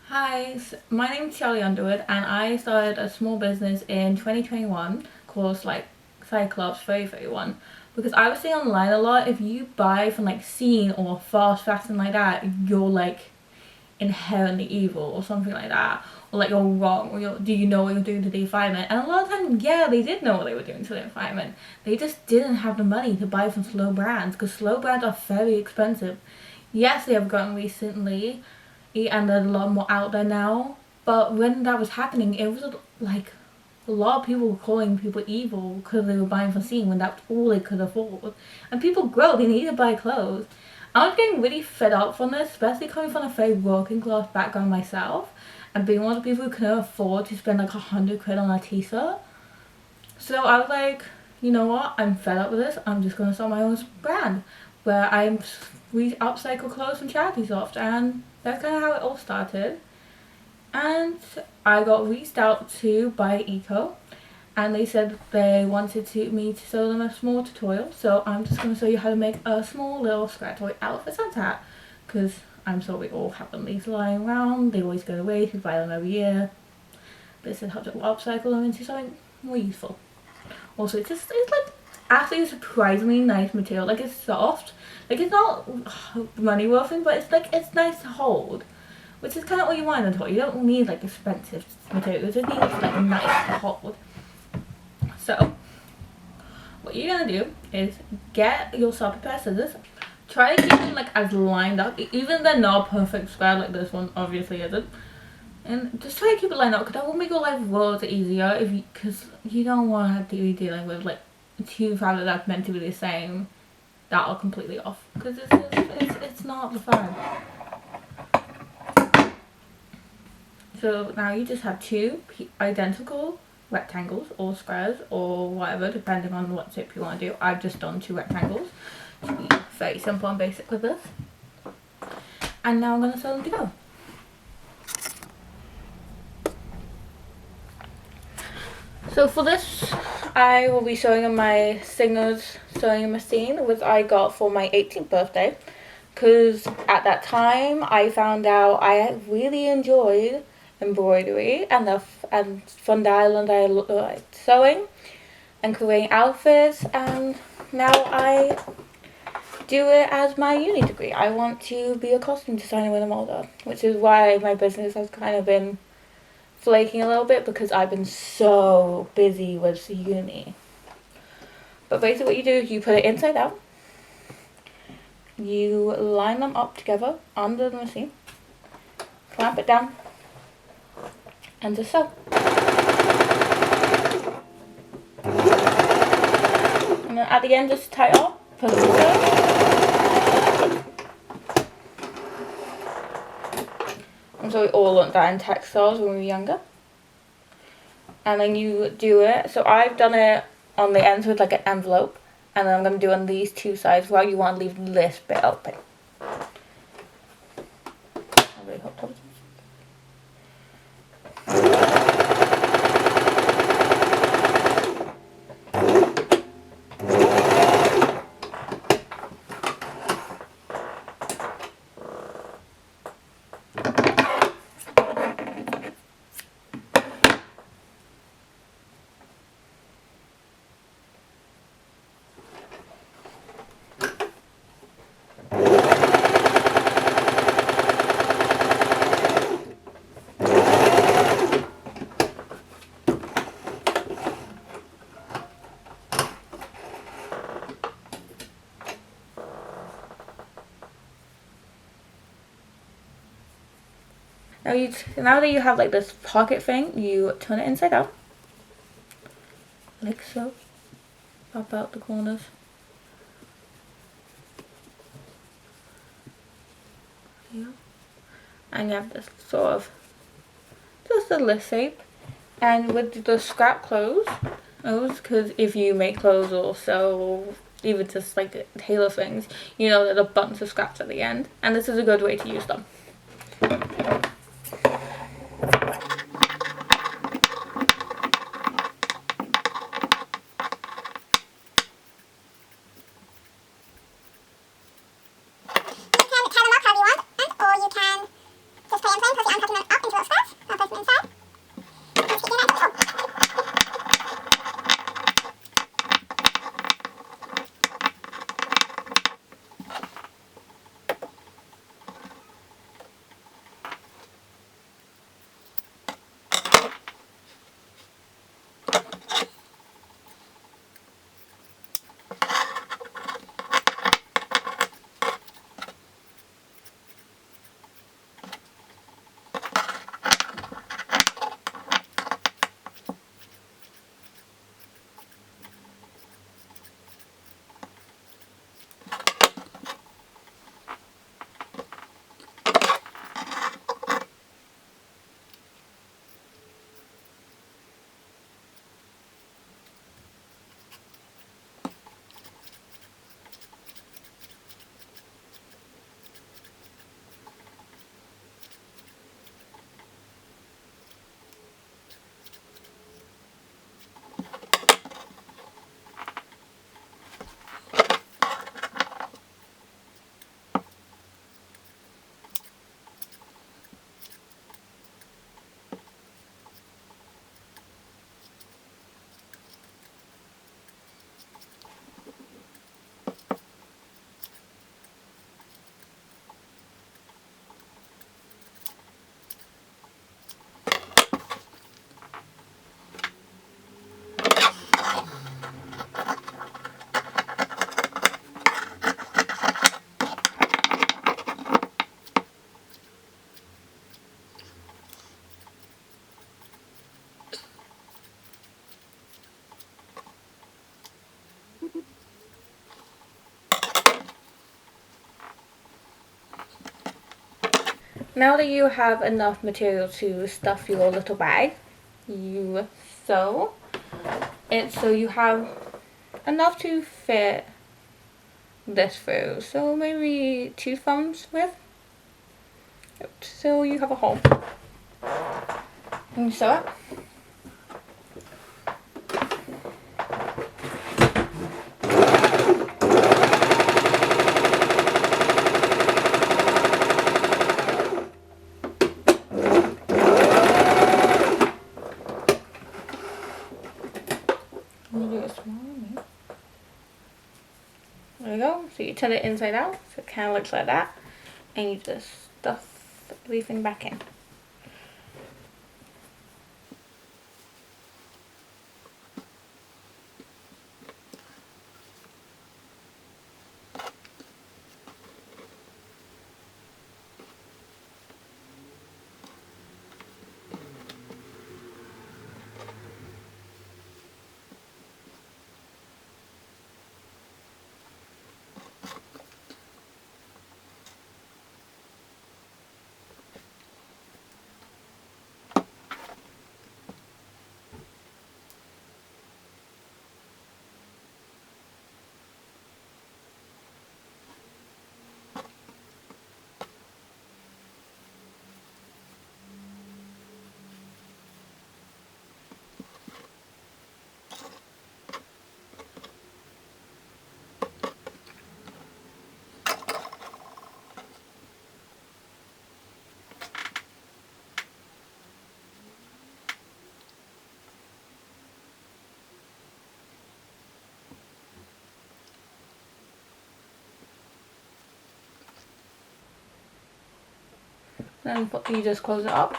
Hi, my name's Charlie Underwood, and I started a small business in 2021 called Cyclops 3031 because I was seeing online a lot. If you buy from Shein or Fast Fashion like that, you're inherently evil or something like that, or you're wrong, or do you know what you're doing to the environment? And a lot of times, yeah, they did know what they were doing to the environment. They just didn't have the money to buy from slow brands because slow brands are very expensive. Yes, they have grown recently, and there's a lot more out there now. But when that was happening, it was a lot of people were calling people evil because they were buying from Shein when that's all they could afford. And people grow; they need to buy clothes. I was getting really fed up from this, especially coming from a very working class background myself, and being one of the people who couldn't afford to spend 100 quid on a t-shirt. So I was like, you know what? I'm fed up with this. I'm just gonna start my own brand where we upcycle clothes from charity shops, and that's kind of how it all started. And I got reached out to by Eco, and they said they wanted me to show them a small tutorial. So I'm just gonna show you how to make a small little scratch toy outfit and hat, because I'm sure we all have them these lying around. They always go to waste. We buy them every year. But it said how to upcycle them into something more useful. Also, it's actually a surprisingly nice material. It's soft. It's not money worth, but it's nice to hold, which is kind of what you want in a toy. You don't need expensive material. You just need nice to hold. So what you're gonna do is get yourself a pair of scissors. Try to keep them as lined up, even if they're not perfect square like this one obviously isn't. And just try to keep it lined up because that will make your life worlds easier because you don't want to be dealing with two fabrics that's meant to be the same that are completely off, because it's not the fun. So now you just have two identical rectangles or squares or whatever, depending on what shape you want to do. I've just done two rectangles to be very simple and basic with this. And now I'm going to sew them together. So for this, I will be showing in my Singer's sewing machine, which I got for my 18th birthday, because at that time I found out I really enjoyed embroidery and fun island I liked sewing and creating outfits, and now I do it as my uni degree. I want to be a costume designer when I'm older, which is why my business has kind of been flaking a little bit because I've been so busy with uni. But basically what you do is you put it inside out, you line them up together under the machine, clamp it down, and just sew. And then at the end just tie it off, put it together. And so we all learned that in textiles when we were younger. And then you do it. So I've done it on the ends with an envelope, and then I'm going to do on these two sides where you want to leave this bit open. I really hope that was now that you have this pocket thing, you turn it inside out, like so. Pop out the corners. Yeah. And you have this sort of just a list shape. And with the scrap clothes, because if you make clothes or sew, even just tailor things, you know that a bunch of scraps at the end, and this is a good way to use them. You can tie them up however you want, or you can just put it in place, put your arm tucking them up Now that you have enough material to stuff your little bag, you sew it so you have enough to fit this through. So maybe 2 thumbs width. So you have a hole. And you sew it. There you go. So you turn it inside out, so it kind of looks like that, and you just stuff everything back in. Then you just close it up.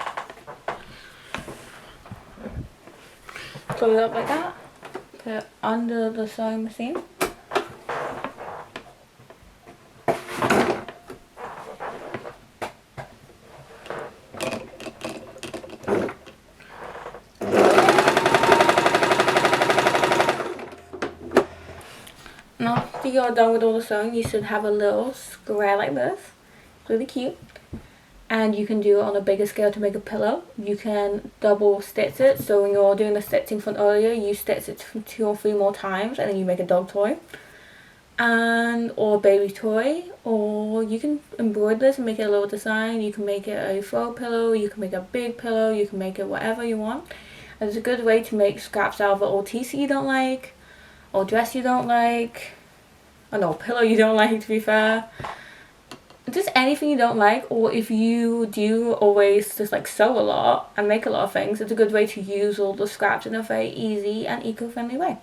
Close it up like that. Put it under the sewing machine. Now after you're done with all the sewing, you should have a little square like this. Really cute. And you can do it on a bigger scale to make a pillow. You can double stitch it, so when you're doing the stitching from earlier, you stitch it 2 or 3 more times and then you make a dog toy or a baby toy, or you can embroider this and make it a little design. You can make it a throw pillow, you can make a big pillow, you can make it whatever you want. And it's a good way to make scraps out of an old t-shirt you don't like, or dress you don't like, or no, pillow you don't like, to be fair. Just anything you don't like, or if you do always just like sew a lot and make a lot of things, it's a good way to use all the scraps in a very easy and eco-friendly way.